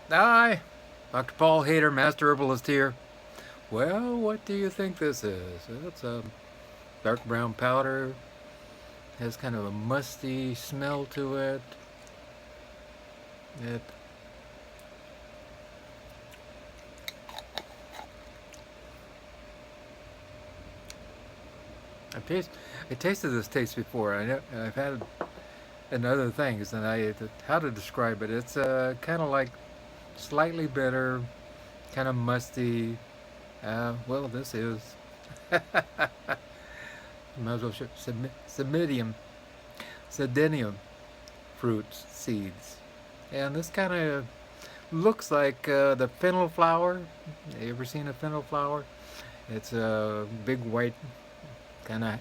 Hi, Dr. Paul Haider, Master Herbalist here. Well, what do you think this is? It's a dark brown powder, has kind of a musty smell to it. It I taste I tasted this taste before. I've had it in other things, and how to describe it? It's kind of like slightly bitter, kind of musty. Well, this is might as well Cnidium fruits, seeds. And this kind of looks like the fennel flower. You ever seen a fennel flower? It's a big white kind of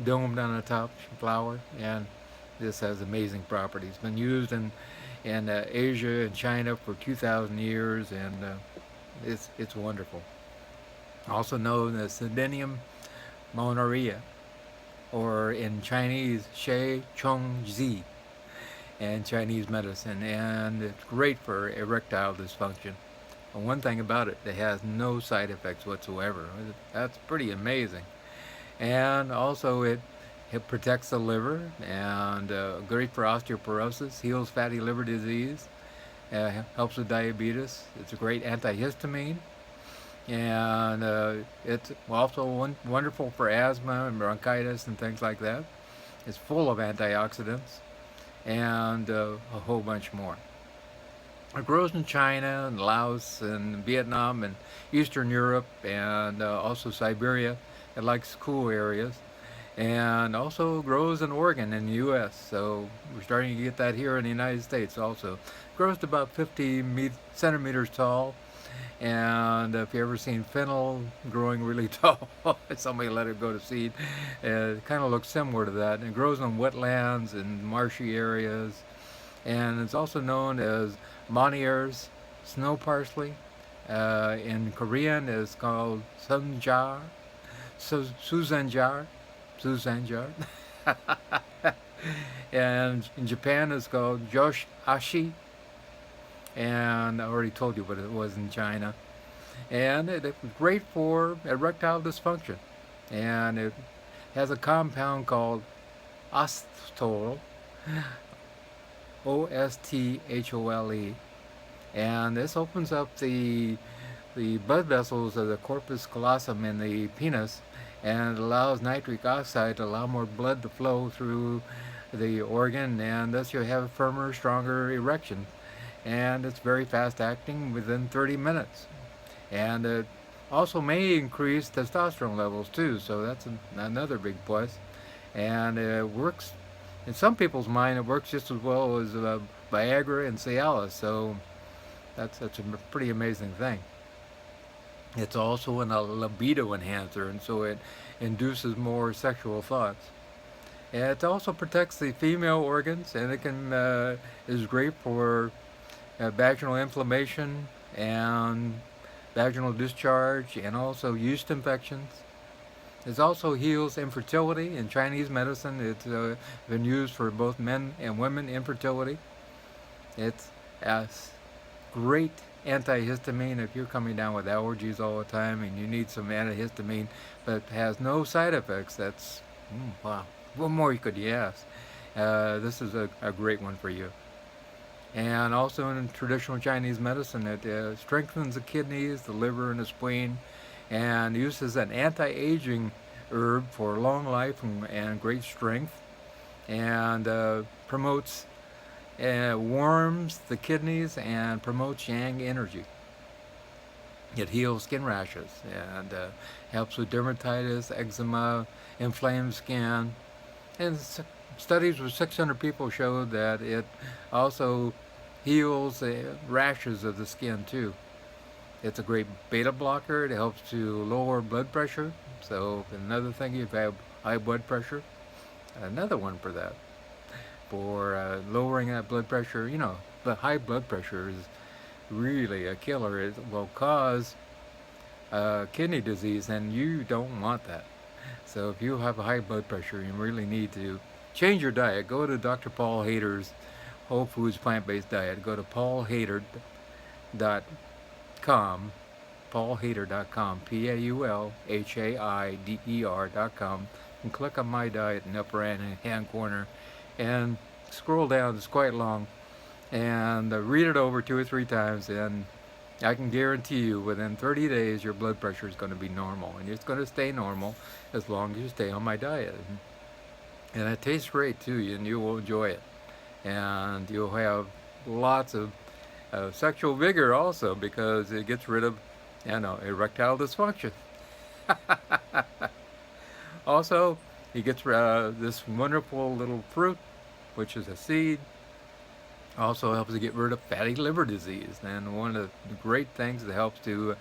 domed on the top flower, and this has amazing properties. Been used in Asia and China for 2,000 years, and it's wonderful. Also known as Cnidium Monnieri, or in Chinese, She Chuang Zi, and Chinese medicine, and it's great for erectile dysfunction. And one thing about it, it has no side effects whatsoever. That's pretty amazing. And also, it protects the liver and great for osteoporosis, heals fatty liver disease, helps with diabetes. It's a great antihistamine, and it's also wonderful for asthma and bronchitis and things like that. It's full of antioxidants and a whole bunch more. It grows in China and Laos and Vietnam and Eastern Europe and also Siberia. It likes cool areas. And also grows in Oregon in the U.S. So we're starting to get that here in the United States also. Grows to about 50 centimeters tall. And if you ever seen fennel growing really tall, somebody let it go to seed. It kind of looks similar to that. And it grows in wetlands and marshy areas, and it's also known as Monnieri's snow parsley. In Korean, it's called sunjar, suzanjar, suzanjar. And in Japan, it's called josh ashi, and I already told you what it was in China. And it's great for erectile dysfunction, and it has a compound called ostole, osthole, and this opens up the blood vessels of the corpus callosum in the penis, and allows nitric oxide to allow more blood to flow through the organ, and thus you have a firmer, stronger erection. And it's very fast acting within 30 minutes. And it also may increase testosterone levels too, so that's another big plus. And it works, in some people's mind, it works just as well as Viagra and Cialis, so that's a pretty amazing thing. It's also a libido enhancer, and so it induces more sexual thoughts. And it also protects the female organs, and it can is great for vaginal inflammation and vaginal discharge, and also yeast infections. It also heals infertility. In Chinese medicine, it's been used for both men and women infertility. It's a great antihistamine if you're coming down with allergies all the time and you need some antihistamine, but has no side effects. That's wow. What more could you ask? This is a great one for you. And also in traditional Chinese medicine, it strengthens the kidneys, the liver, and the spleen, and uses an anti-aging herb for long life and great strength, and promotes, warms the kidneys and promotes yang energy. It heals skin rashes and helps with dermatitis, eczema, inflamed skin, and studies with 600 people showed that it also heals the rashes of the skin too. It's a great beta blocker. It helps to lower blood pressure. So another thing, if you have high blood pressure, another one for that, for lowering that blood pressure. But high blood pressure is really a killer. It will cause kidney disease, and you don't want that. So if you have a high blood pressure, you really need to change your diet. Go to Dr. Paul Haider's Whole Foods Plant-Based Diet. Go to Paul Haider, paulhaider.com, paulhaider.com, and click on My Diet in the upper hand corner, and scroll down. It's quite long, and read it over 2 or 3 times, and I can guarantee you within 30 days your blood pressure is going to be normal, and it's going to stay normal as long as you stay on my diet. And it tastes great too, and you will enjoy it, and you'll have lots of sexual vigor also, because it gets rid of, erectile dysfunction. Also, he gets this wonderful little fruit, which is a seed. Also helps to get rid of fatty liver disease. And one of the great things that helps to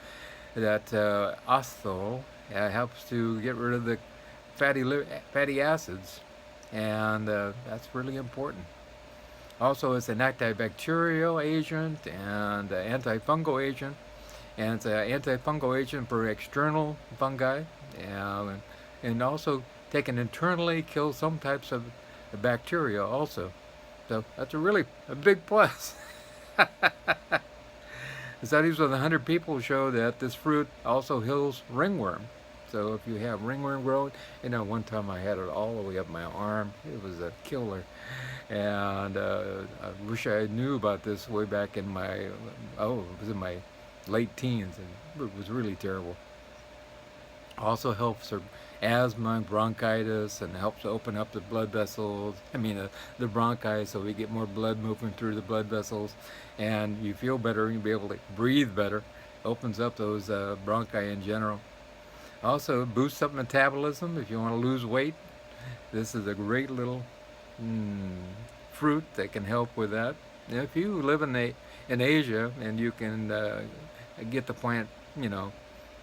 helps to get rid of the fatty acids, and that's really important. Also, it's an antibacterial agent and antifungal agent, and it's an antifungal agent for external fungi, and also taken internally kills some types of bacteria also. So that's a big plus. Studies with 100 people show that this fruit also heals ringworm. So if you have ringworm growing, one time I had it all the way up my arm. It was a killer. And I wish I knew about this way back in it was in my late teens, and it was really terrible. Also helps for asthma, bronchitis, and helps open up the blood vessels. The bronchi, so we get more blood moving through the blood vessels, and you feel better. You'll be able to breathe better. Opens up those bronchi in general. Also boosts up metabolism if you want to lose weight. This is a great little fruit that can help with that. And if you live in Asia and you can get the plant,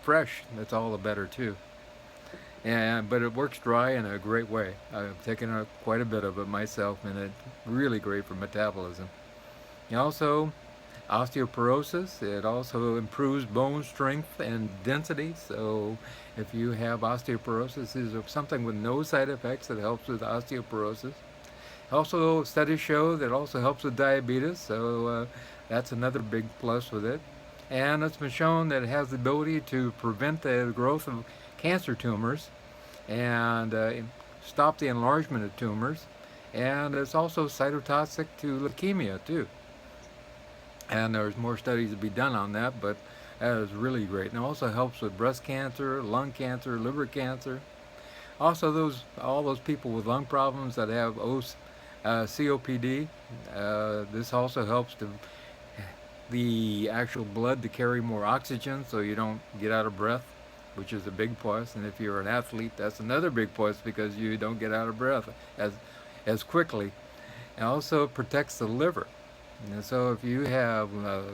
fresh, that's all the better too. But it works dry in a great way. I've taken quite a bit of it myself, and it's really great for metabolism. And also, osteoporosis. It also improves bone strength and density. So if you have osteoporosis, is something with no side effects that helps with osteoporosis. Also, studies show that it also helps with diabetes, so that's another big plus with it. And it's been shown that it has the ability to prevent the growth of cancer tumors and stop the enlargement of tumors. And it's also cytotoxic to leukemia too. And there's more studies to be done on that, but that is really great. And it also helps with breast cancer, lung cancer, liver cancer. Also, all those people with lung problems that have COPD, this also helps the actual blood to carry more oxygen, so you don't get out of breath, which is a big plus. And if you're an athlete, that's another big plus, because you don't get out of breath as quickly. And also it protects the liver. And so if you have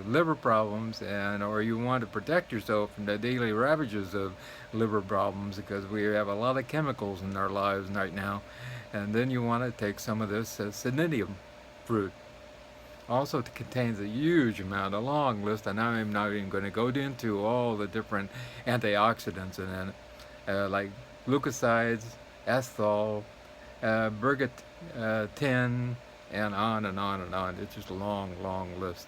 liver problems, or you want to protect yourself from the daily ravages of liver problems, because we have a lot of chemicals in our lives right now, and then you want to take some of this Cnidium fruit. Also, it contains a huge amount, a long list, and I'm not even going to go into all the different antioxidants in it, like glucosides, asthol, bergatin, and on and on and on. It's just a long, long list.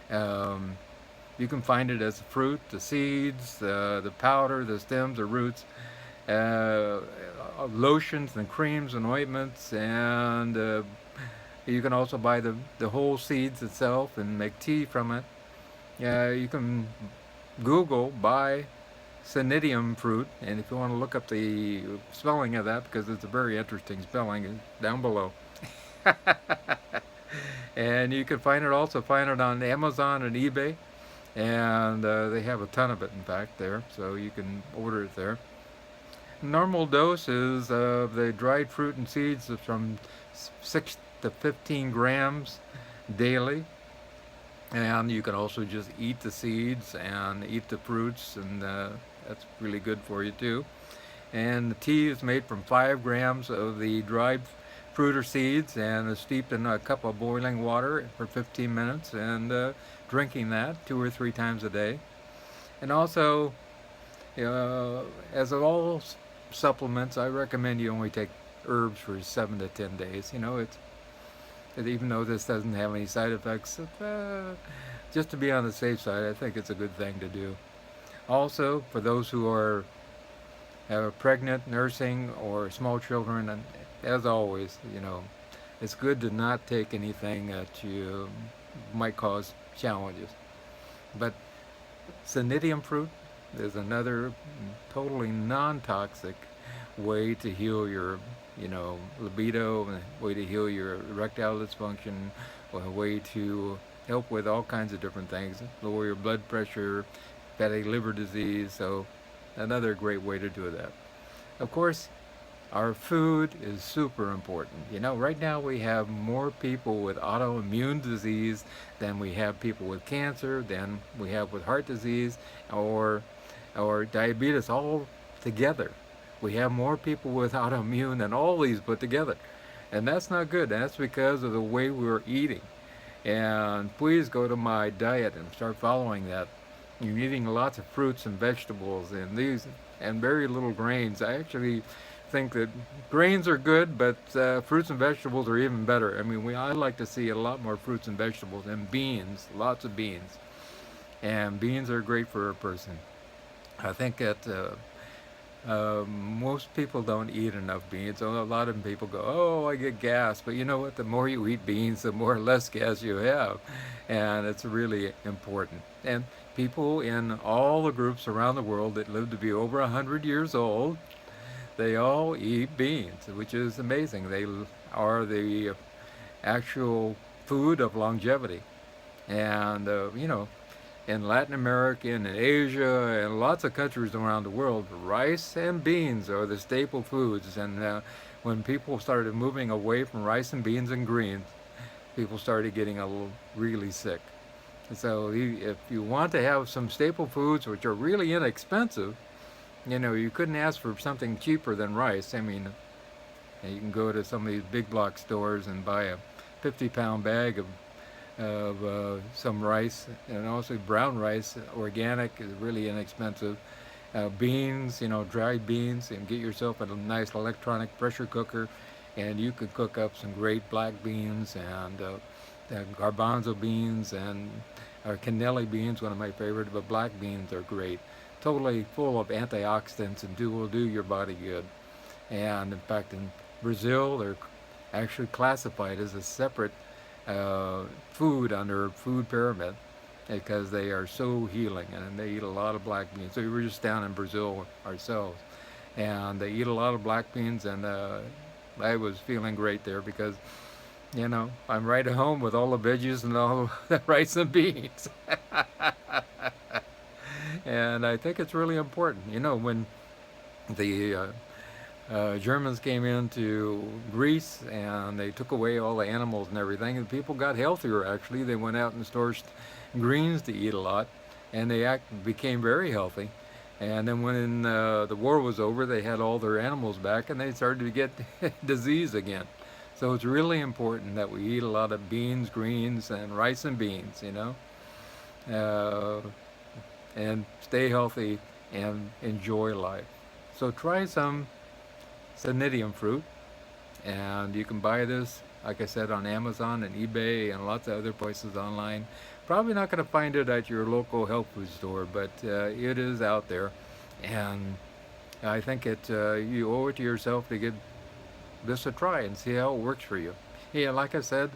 You can find it as a fruit, the seeds, the powder, the stems, the roots, lotions and creams and ointments, and you can also buy the whole seeds itself and make tea from it. You can Google buy Cnidium fruit, and if you want to look up the spelling of that, because it's a very interesting spelling, it's down below. And you can find it on Amazon and eBay, and they have a ton of it, in fact, there, so you can order it there. Normal doses of the dried fruit and seeds is from 6 to 15 grams daily, and you can also just eat the seeds and eat the fruits, and that's really good for you too. And the tea is made from 5 grams of the dried fruit or seeds, and is steeped in a cup of boiling water for 15 minutes, and drinking that 2 or 3 times a day. And also, as of all supplements, I recommend you only take herbs for 7 to 10 days. Even though this doesn't have any side effects, just to be on the safe side, I think it's a good thing to do. Also, for those who are pregnant, nursing, or small children, and as always, it's good to not take anything that you might cause challenges. But Cnidium fruit is another totally non-toxic way to heal your, libido, a way to heal your erectile dysfunction, a way to help with all kinds of different things, lower your blood pressure, fatty liver disease. So another great way to do that. Of course, our food is super important. Right now we have more people with autoimmune disease than we have people with cancer, than we have with heart disease or diabetes all together. We have more people with autoimmune than all these put together. And that's not good. That's because of the way we're eating. And please go to my diet and start following that. You're eating lots of fruits and vegetables and very little grains. I actually think that grains are good, but fruits and vegetables are even better. I mean, I like to see a lot more fruits and vegetables and beans, lots of beans. And beans are great for a person. I think that most people don't eat enough beans. A lot of people go, "Oh, I get gas." But you know what? The more you eat beans, the more less gas you have. And it's really important. And people in all the groups around the world that live to be over 100 years old, they all eat beans, which is amazing. They are the actual food of longevity. And, in Latin America and in Asia and lots of countries around the world, rice and beans are the staple foods. And when people started moving away from rice and beans and greens, people started getting a little really sick. So if you want to have some staple foods which are really inexpensive, you couldn't ask for something cheaper than rice. I mean, you can go to some of these big block stores and buy a 50-pound bag of some rice, and also brown rice, organic, is really inexpensive. Beans, dried beans, and get yourself a nice electronic pressure cooker, and you could cook up some great black beans and garbanzo beans and cannelli beans, one of my favorite, but black beans are great. Totally full of antioxidants and will do your body good. And in fact, in Brazil, they're actually classified as a separate food under food pyramid because they are so healing, and they eat a lot of black beans. So we were just down in Brazil ourselves, and they eat a lot of black beans, and I was feeling great there because I'm right at home with all the veggies and all the rice and beans. And I think it's really important. When the Germans came into Greece and they took away all the animals and everything, and people got healthier actually. They went out and sourced greens to eat a lot, and they became very healthy. And then when the war was over, they had all their animals back, and they started to get disease again. So it's really important that we eat a lot of beans, greens, and rice and beans, and stay healthy and enjoy life. So try some Cnidium fruit, and you can buy this, like I said, on Amazon and eBay and lots of other places online. Probably not going to find it at your local health food store, but it is out there, and I think you owe it to yourself to give this a try and see how it works for you. Yeah, like I said,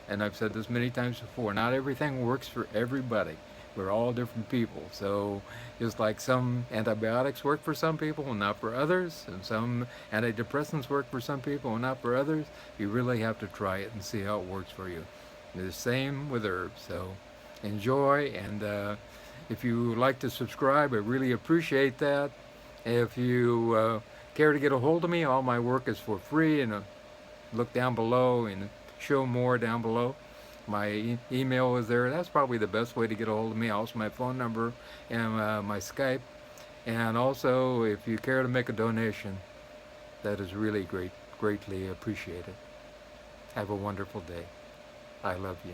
and I've said this many times before, not everything works for everybody. We're all different people. So just like some antibiotics work for some people and not for others, and some antidepressants work for some people and not for others, you really have to try it and see how it works for you. And the same with herbs. So enjoy, and if you like to subscribe, I really appreciate that. If you care to get a hold of me, all my work is for free, and look down below and show more down below. My email is there. That's probably the best way to get a hold of me. Also my phone number and my Skype. And also, if you care to make a donation, that is really greatly appreciated. Have a wonderful day. I love you.